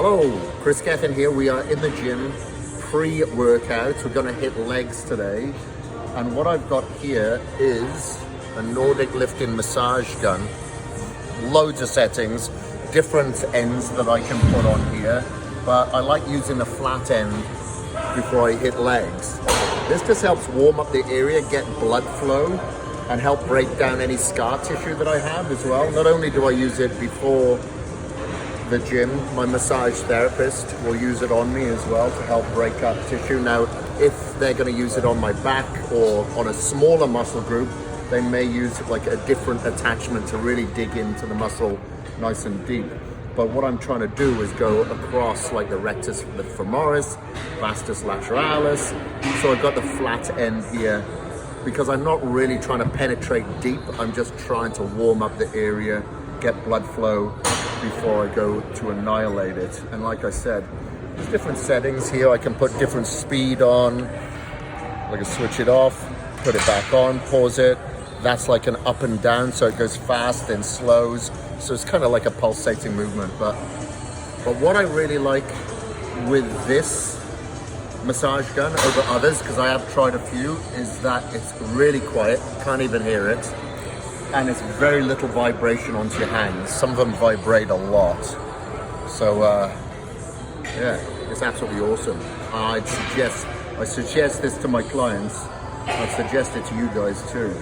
Hello, Kris Gethin here. We are in the gym, pre-workout. We're gonna hit legs today. And what I've got here is a Nordic lifting massage gun. Loads of settings, different ends that I can put on here. But I like using the flat end before I hit legs. This just helps warm up the area, get blood flow, and help break down any scar tissue that I have as well. Not only do I use it before the gym, my massage therapist will use it on me as well to help break up tissue. Now, if they're going to use it on my back or on a smaller muscle group, they may use like a different attachment to really dig into the muscle nice and deep. But what I'm trying to do is go across like the rectus femoris, vastus lateralis. So I've got the flat end here because I'm not really trying to penetrate deep. I'm just trying to warm up the area, get blood flow before I go to annihilate it. And like I said, there's different settings here. I can put different speed on. I can switch it off, put it back on, pause it. That's like an up and down, so it goes fast and slows. So it's kind of like a pulsating movement. But what I really like with this massage gun over others, because I have tried a few, is that it's really quiet, can't even hear it. And it's very little vibration onto your hands. Some of them vibrate a lot. So yeah, it's absolutely awesome. I suggest this to my clients. I'd suggest it to you guys too.